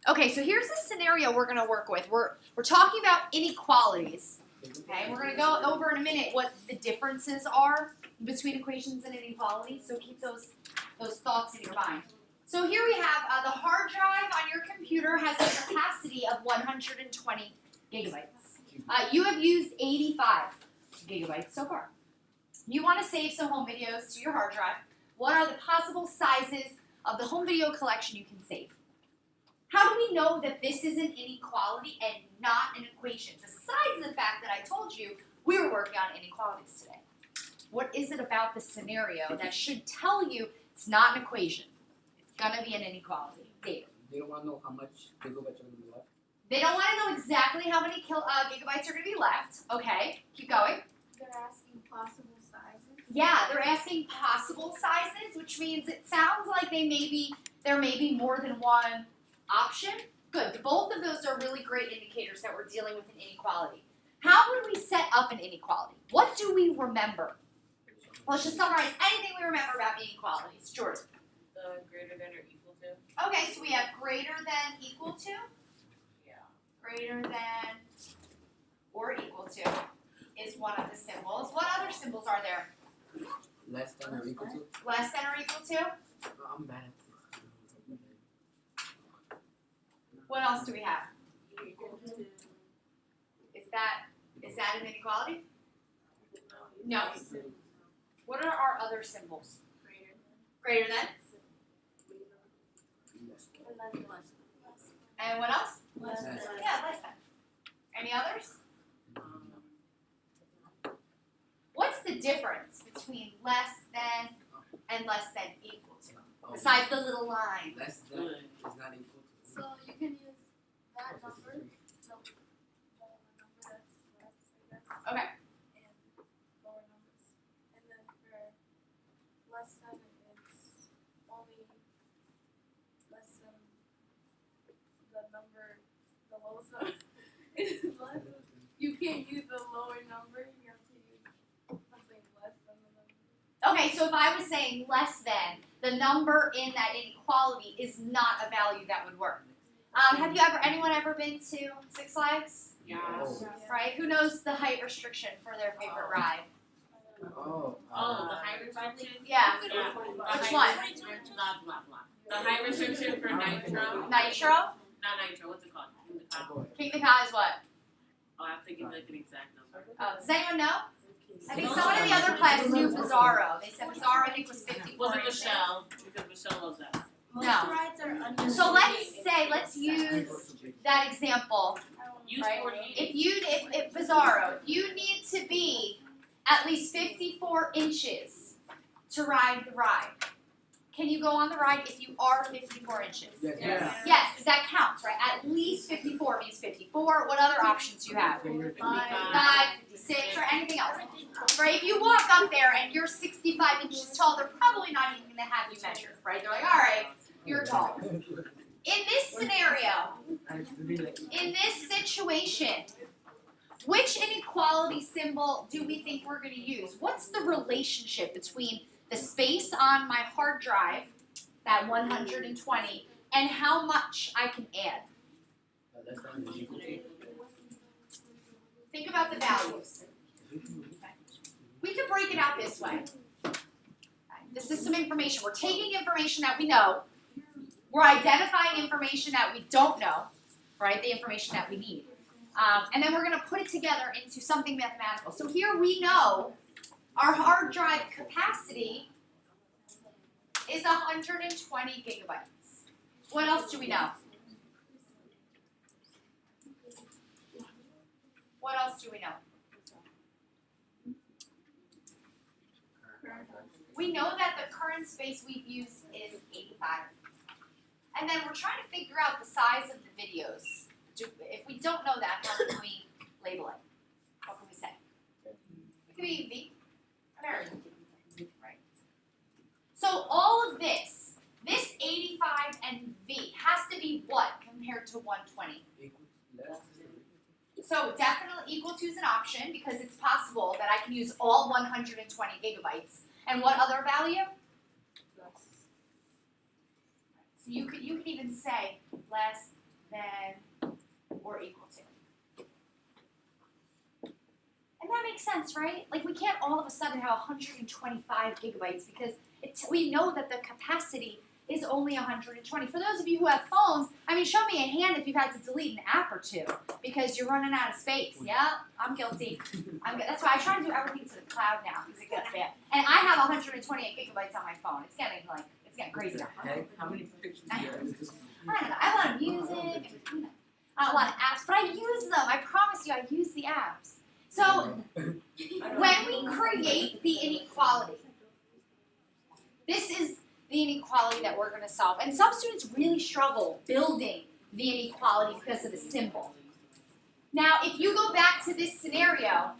Okay, so here's the scenario we're going to work with. We're talking about inequalities. Okay, we're going to go over in a minute what the differences are between equations and inequalities. So keep those thoughts in your mind. So here we have the hard drive on your computer has a capacity of 120 gigabytes. You have used 85 gigabytes so far. You want to save some home videos to your hard drive. What are the possible sizes of the home video collection you can save? How do we know that this is an inequality and not an equation? Besides the fact that I told you we were working on inequalities today. What is it about the scenario that should tell you it's not an equation? It's going to be an inequality. David. They don't want to know how much gigabytes are going to be left. They don't want to know exactly how many gigabytes are going to be left. Okay, keep going. They're asking possible sizes. Yeah, they're asking possible sizes, which means it sounds like there may be more than one option. Good. Both of those are really great indicators that we're dealing with an inequality. How would we set up an inequality? What do we remember? Let's just summarize anything we remember about inequalities. Jordan. The greater than or equal to. Okay, so we have greater than equal to. Yeah. Greater than or equal to is one of the symbols. What other symbols are there? Less than or equal to? Less than or equal to? I'm bad at this. What else do we have? Is that an inequality? No. What are our other symbols? Greater than? And what else? Less than. Yeah, less than. Any others? What's the difference between less than and less than equal to? Besides the little line. Less than is not equal to. So you can use that number, the number that's less, I guess, Okay. and lower numbers. And then for less than, it's only less than the number, the lowest number. You can't use the lower number, you have to use something less than the number. Okay, so if I was saying less than, the number in that inequality is not a value that would work. Have you anyone ever been to Six Flags? Yeah. Right? Who knows the height restriction for their favorite ride? Oh. Oh, the height restriction? Yeah. Yeah. Which one? Blah, blah, blah. The height restriction for nitro. Nitro? Not nitro, what's it called? King the Ka is what? Oh, I have to give like an exact number. Does anyone know? I think someone in the other class knew Bizarro. They said Bizarro, I think, was 54 Was it inches. Michelle? Because Michelle loves that. Most No. rides are under. So let's use that example. Use Right. 48. If Bizarro, if you need to be at least 54 inches to ride the ride, can you go on the ride if you are 54 inches? Yes. Yes. Yes, that counts, right? At least 54 means 54. What other options do you have? 5, 56, or anything else. Right? If you walk up there and you're 65 inches tall, they're probably not even going to have you measured, right? They're like, all right, you're tall. In this scenario, in this situation, which inequality symbol do we think we're going to use? What's the relationship between the space on my hard drive, that 120, and how much I can add? Less than or equal to. Think about the values. We could break it out this way. This is some information. We're taking information that we know. We're identifying information that we don't know, right? The information that we need. And then we're going to put it together into something mathematical. So here we know our hard drive capacity is 120 gigabytes. What else do we know? What else do we know? We know that the current space we've used is 85. And then we're trying to figure out the size of the videos. If we don't know that, how can we label it? What can we say? It could be V. Very V. Right. So all of this 85 and V, has to be what compared to 120? So definitely equal to is an option because it's possible that I can use all 120 gigabytes. And what other value? So you could even say less than or equal to. And that makes sense, right? Like we can't all of a sudden have 125 gigabytes because we know that the capacity is only 120. For those of you who have phones, I mean, show me a hand if you've had to delete an app or two because you're running out of space. Yeah, I'm guilty. That's why I try to do everything to the cloud now because it gets bad. And I have 128 gigabytes on my phone. It's getting crazy now. Heck, how many pictures do you have? I don't know. I have a lot of music and a lot of apps, but I use them. I promise you, I use the apps. So when we create the inequality, this is the inequality that we're going to solve. And some students really struggle building the inequality because of the symbol. Now, if you go back to this scenario,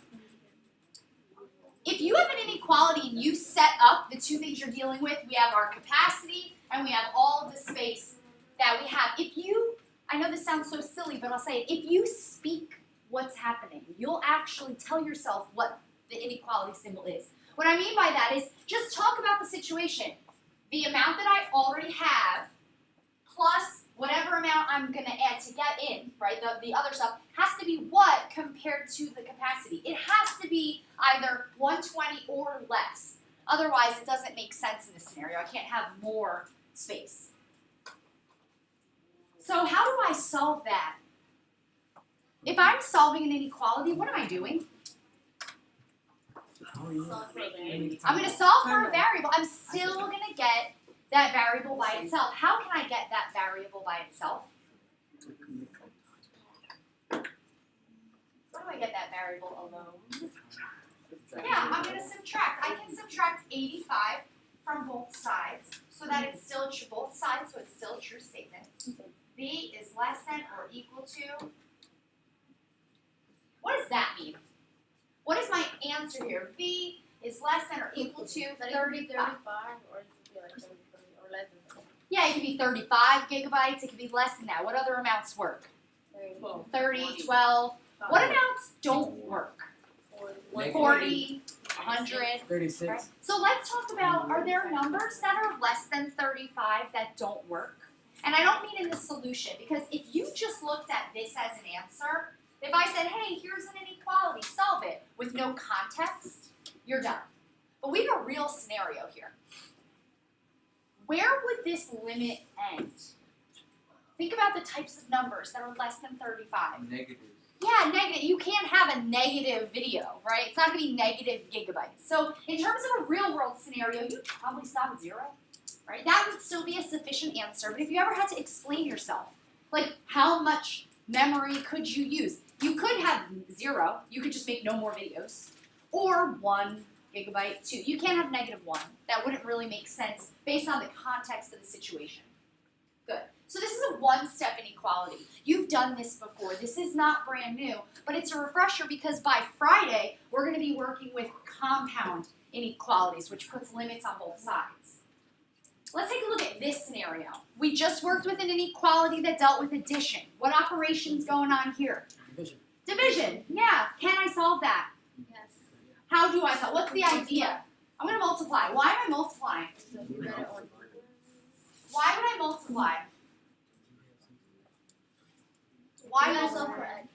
if you have an inequality and you set up the two things you're dealing with, we have our capacity and we have all of the space that we have. I know this sounds so silly, but I'll say it. If you speak what's happening, you'll actually tell yourself what the inequality symbol is. What I mean by that is just talk about the situation. The amount that I already have plus whatever amount I'm going to add to get in, right, the other stuff, has to be what compared to the capacity? It has to be either 120 or less. Otherwise, it doesn't make sense in this scenario. I can't have more space. So how do I solve that? If I'm solving an inequality, what am I doing? I'm going to solve for a variable. I'm still going to get that variable by itself. How can I get that variable by itself? How do I get that variable alone? Yeah, I'm going to subtract. I can subtract 85 from both sides so that it's still true. Both sides, so it's still a true statement. V is less than or equal to. What does that mean? What is my answer here? V is less than or equal to 35. Or it could be like 30 or less than 30. Yeah, it could be 35 gigabytes. It could be less than that. What other amounts work? 30, 12. What amounts don't work? 40, 100. 36. Right? So let's talk about, are there numbers that are less than 35 that don't work? And I don't mean in the solution, because if you just looked at this as an answer, if I said, hey, here's an inequality, solve it, with no context, you're done. But we have a real scenario here. Where would this limit end? Think about the types of numbers that are less than 35. Negatives. Yeah, negative. You can't have a negative video, right? It's not going to be negative gigabytes. So in terms of a real world scenario, you'd probably stop at 0, right? That would still be a sufficient answer. But if you ever had to explain yourself, like how much memory could you use? You could have 0. You could just make no more videos. Or 1 gigabyte, 2. You can't have -1. That wouldn't really make sense based on the context of the situation. Good. So this is a one-step inequality. You've done this before. This is not brand new, but it's a refresher because by Friday, we're going to be working with compound inequalities, which puts limits on both sides. Let's take a look at this scenario. We just worked with an inequality that dealt with addition. What operation's going on here? Division. Division. Yeah. Can I solve that? Yes. How do I solve? What's the idea? I'm going to multiply. Why am I multiplying? So you better on. Why would I multiply? Why You multiply? solve for x.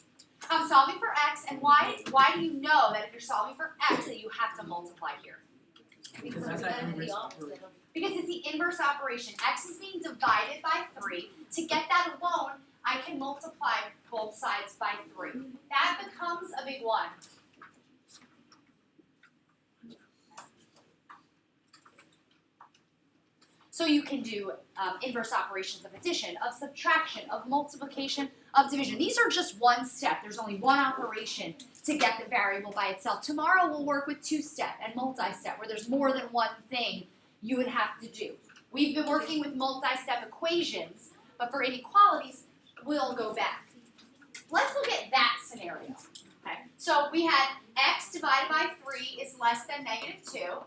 I'm solving for x, and why do you know that if you're solving for x that you have to multiply here? Because that's you like better do the inverse opposite operation. of Because it's the inverse operation. X is being divided by 3. To get that alone, I can multiply both sides by 3. That becomes a big one. So you can do inverse operations of addition, of subtraction, of multiplication, of division. These are just one step. There's only one operation to get the variable by itself. Tomorrow we'll work with two-step and multi-step, where there's more than one thing you would have to do. We've been working with multi-step equations, but for inequalities, we'll go back. Let's look at that scenario. Okay. So we had x divided by 3 is less than -2.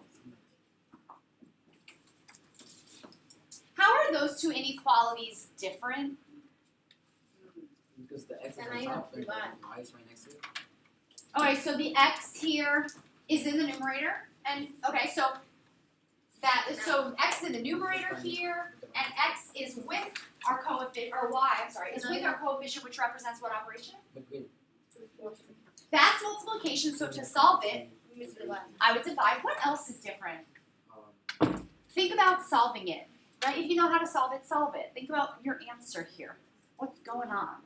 How are those two inequalities different? Because the x is And on I top, have to and divide. y is right next to it. Okay, so the x here is in the numerator, and okay, so x is in the numerator here, and x is with our coefficient. coefficient, or y, I'm sorry, is with our coefficient which represents what operation? Between. That's multiplication, so to solve it, I would divide. What else is different? Think about solving it, right? If you know how to solve it, solve it. Think about your answer here. What's going on?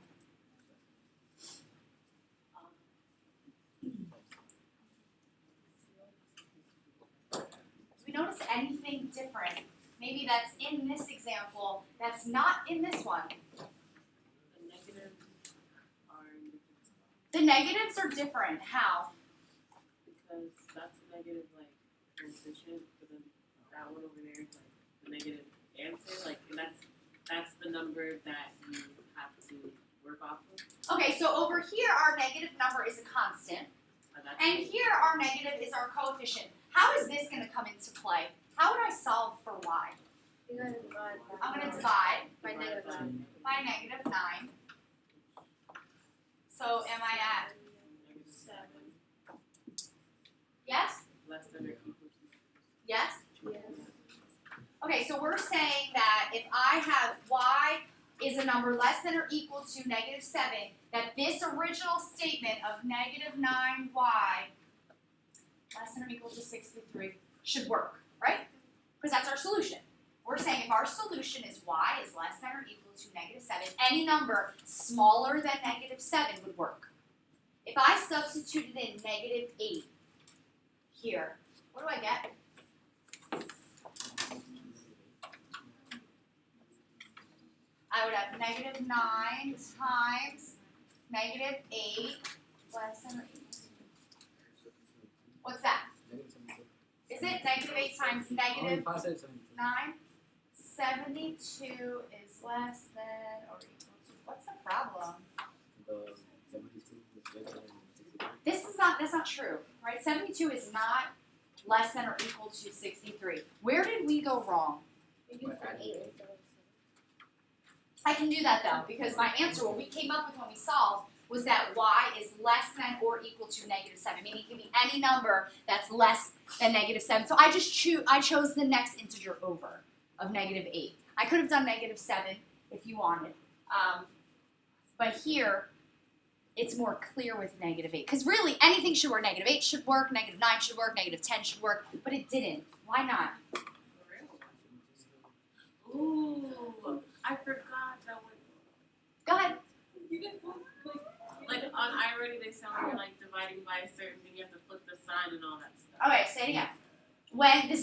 Do we notice anything different? Maybe that's in this example, that's not in this one. The negatives are in different spots. The negatives are different. How? Because that's a negative like coefficient, but then that one over there is like the negative answer, like and that's the number that you have to work off of. Okay, so over here our negative number is a constant, That's and here our negative is our coefficient. How is this going to come into play? How would I solve for y? You're gonna divide I'm going to divide by negative 9. by negative 9. So am I at negative 7 yes? less than or equal to. Yes? Yes. Okay, so we're saying that if I have y is a number less than or equal to negative 7, that this original statement of negative 9y less than or equal to 63 should work, right? Because that's our solution. We're saying if our solution is y is less than or equal to negative 7, any number smaller than negative 7 would work. If I substituted in negative 8 here, what do I get? I would have negative 9 times negative 8 less than or equal to. What's that? Is it negative 8 times negative 9? 72 is less than or equal to. What's the problem? That's not true, right? 72 is not less than or equal to 63. Where did we go wrong? I can do that though, because my answer, what we came up with when we solved, was that y is less than or equal to negative 7, meaning it can be any number that's less than negative 7. So I chose the next integer over of negative 8. I could have done negative 7 if you wanted. But here, it's more clear with negative 8. Because really, anything should work. Negative 8 should work, negative 9 should work, negative 10 should work, but it didn't. Why not? Ooh, I forgot that one. Go ahead. You didn't like on iReady they sound like you're like dividing by a certain thing, you have to flip the sign and all that stuff. Okay, say it again. When this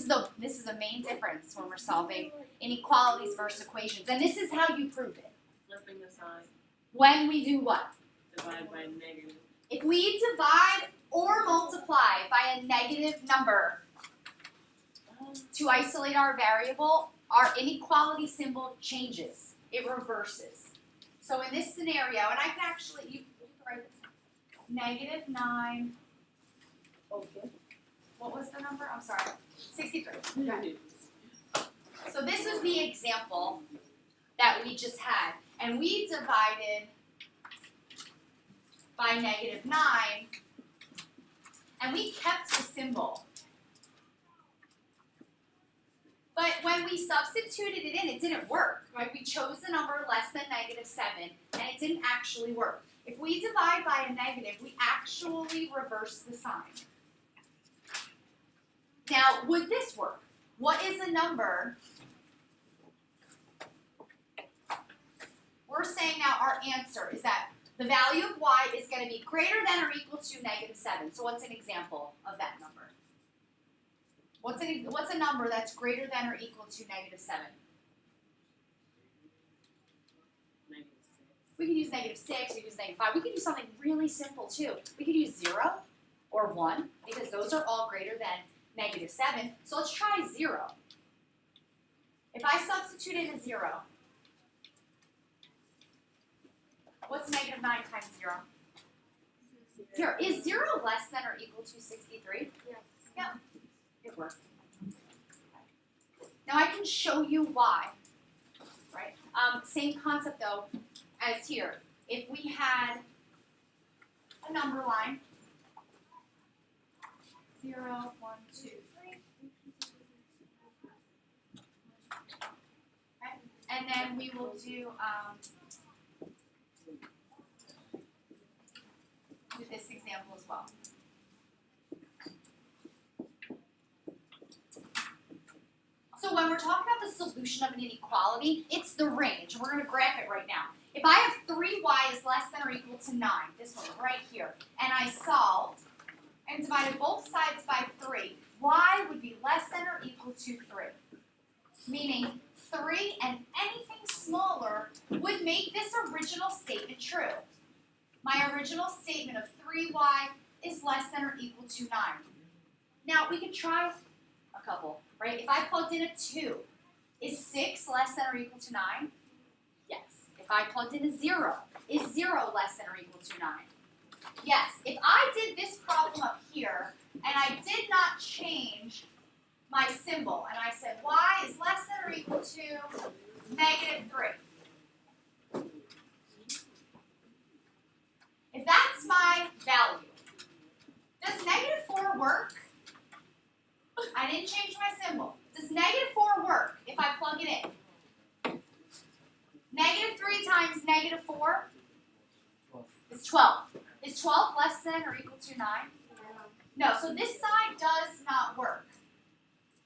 is the main difference when we're solving inequalities versus equations, and this is how you prove it. Flipping the sign, When we do what? divide by negative. If we divide or multiply by a negative number to isolate our variable, our inequality symbol changes. It reverses. So in this scenario, and I can actually, you can write this down. Negative 9. Okay. What was the number? I'm sorry. 63. Okay. So this is the example that we just had. And we divided by negative 9. And we kept the symbol. But when we substituted it in, it didn't work, right? We chose the number less than negative 7, and it didn't actually work. If we divide by a negative, we actually reverse the sign. Now, would this work? What is a number? We're saying now our answer is that the value of y is going to be greater than or equal to negative 7. So what's an example of that number? What's a number that's greater than or equal to negative 7? Negative 6. We could use negative 6, we could use negative 5. We could use something really simple too. We could use 0 or 1 because those are all greater than negative 7. So let's try 0. If I substitute in a 0, what's negative 9 times 0? 0. Is 0 less than or equal to 63? Yes. Yeah. It worked. Now I can show you why, right? Same concept though as here. If we had a number line, 0, 1, 2, 3, okay? And then we will do this example as well. So when we're talking about the solution of an inequality, it's the range. We're going to graph it right now. If I have 3y is less than or equal to 9, this one right here, and I solved and divided both sides by 3, y would be less than or equal to 3. Meaning 3 and anything smaller would make this original statement true. My original statement of 3y is less than or equal to 9. Now we can try a couple, right? If I plugged in a 2, is 6 less than or equal to 9? Yes. If I plugged in a 0, is 0 less than or equal to 9? Yes. If I did this problem up here, and I did not change my symbol, and I said y is less than or equal to -3. If that's my value, does -4 work? I didn't change my symbol. Does -4 work if I plug it in? -3 times -4 is 12. Is 12 less than or equal to 9? No, so this side does not work.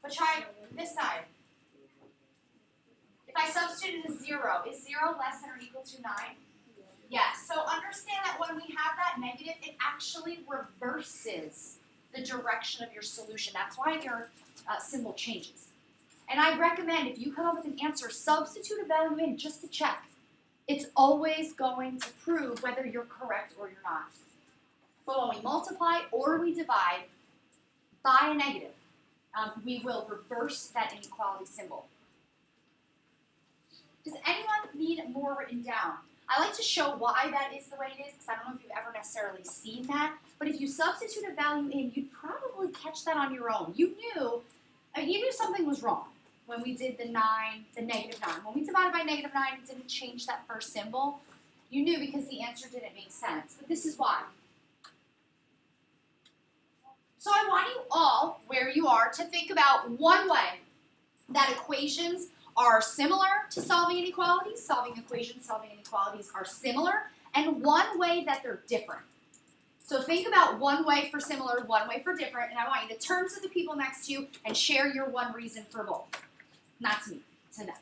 But try this side. If I substitute a 0, is 0 less than or equal to 9? Yes. So understand that when we have that negative, it actually reverses the direction of your solution. That's why your symbol changes. And I recommend if you come up with an answer, substitute a value in just to check. It's always going to prove whether you're correct or you're not. But when we multiply or we divide by a negative, we will reverse that inequality symbol. Does anyone need more written down? I like to show why that is the way it is, because I don't know if you've ever necessarily seen that. But if you substitute a value in, you'd probably catch that on your own. You knew something was wrong when we did the -9. When we divided by -9 and didn't change that first symbol, you knew because the answer didn't make sense. But this is why. So I want you all, where you are, to think about one way that equations are similar to solving inequalities. Solving inequalities are similar, and one way that they're different. So think about one way for similar, one way for different, and I want you to turn to the people next to you and share your one reason for both. Not to me, to them.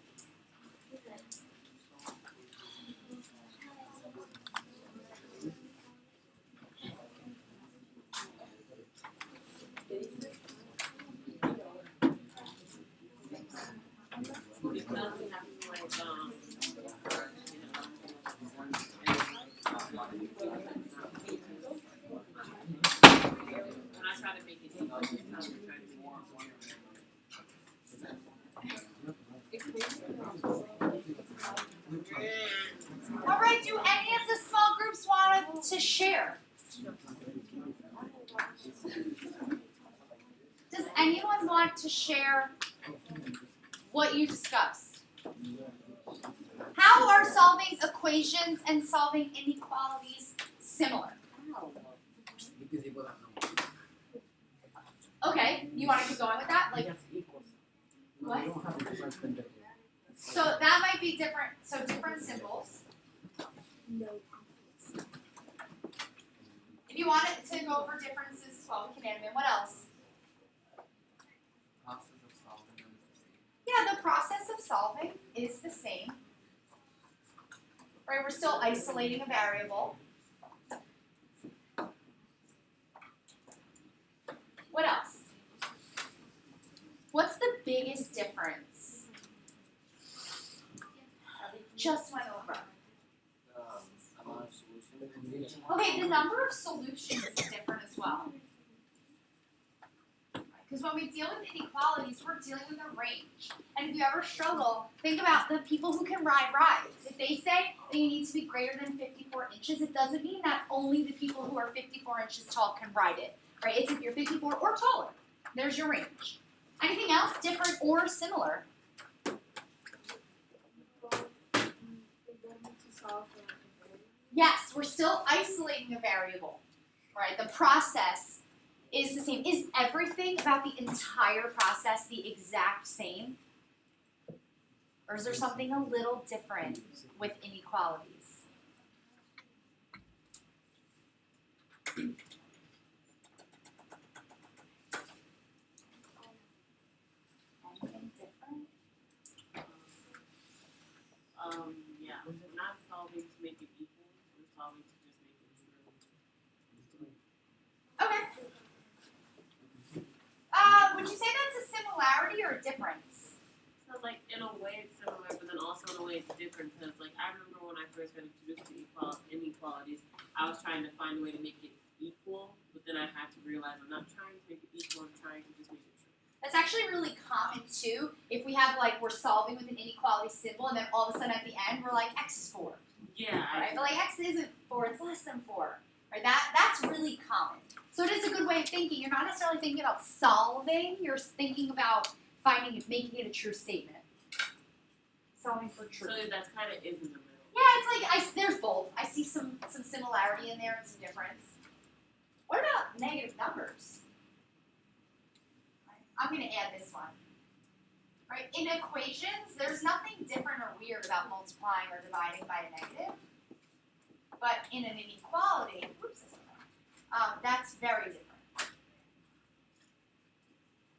All right, do any of the small groups want to share? Does anyone want to share what you discussed? How are solving equations and solving inequalities similar? Okay, you want to keep going with that? Like, what? So that might be different. So different symbols. If you want it to go over differences as well, we can add them in. What else? Yeah, the process of solving is the same. Right, we're still isolating a variable. What else? What's the biggest difference? Just went over. Okay, the number of solutions is different as well. Because when we deal with inequalities, we're dealing with a range. And if you ever struggle, think about the people who can ride rides. If they say that you need to be greater than 54 inches, it doesn't mean that only the people who are 54 inches tall can ride it. Right? It's if you're 54 or taller. There's your range. Anything else different or similar? Yes, we're still isolating a variable. Right? The process is the same. Is everything about the entire process the exact same? Or is there something a little different with inequalities? Anything different? Yeah, we're not solving to make it equal, we're solving to just make it true. Okay. Would you say that's a similarity or a difference? So like in a way it's similar, but then also in a way it's different because like I remember when I first got introduced to inequalities, I was trying to find a way to make it equal, but then I had to realize I'm not trying to make it equal, I'm trying to just make it true. That's actually really common too. If we have like we're solving with an inequality symbol and then all of a sudden at the end we're like x is 4. Yeah, Right? But like x isn't 4, it's less than 4. Right? That's really common. So it is a good way of thinking. You're not necessarily thinking about solving, you're thinking about making it a true statement. Solving for truth. so that's kind of is in the middle. Yeah, it's like there's both. I see some similarity in there and some difference. What about negative numbers? Right, I'm going to add this one. Right, in equations, there's nothing different or weird about multiplying or dividing by a negative. But in an inequality, that's very different.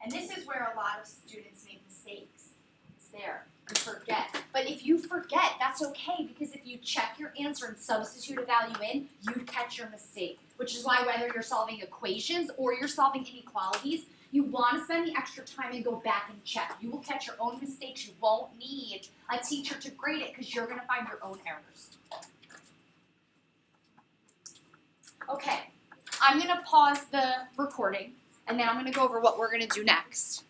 And this is where a lot of students make mistakes. It's there. You forget. But if you forget, that's okay, because if you check your answer and substitute a value in, you catch your mistake. Which is why whether you're solving equations or you're solving inequalities, you want to spend the extra time and go back and check. You will catch your own mistakes. You won't need a teacher to grade it because you're going to find your own errors. Okay, I'm going to pause the recording and then I'm going to go over what we're going to do next.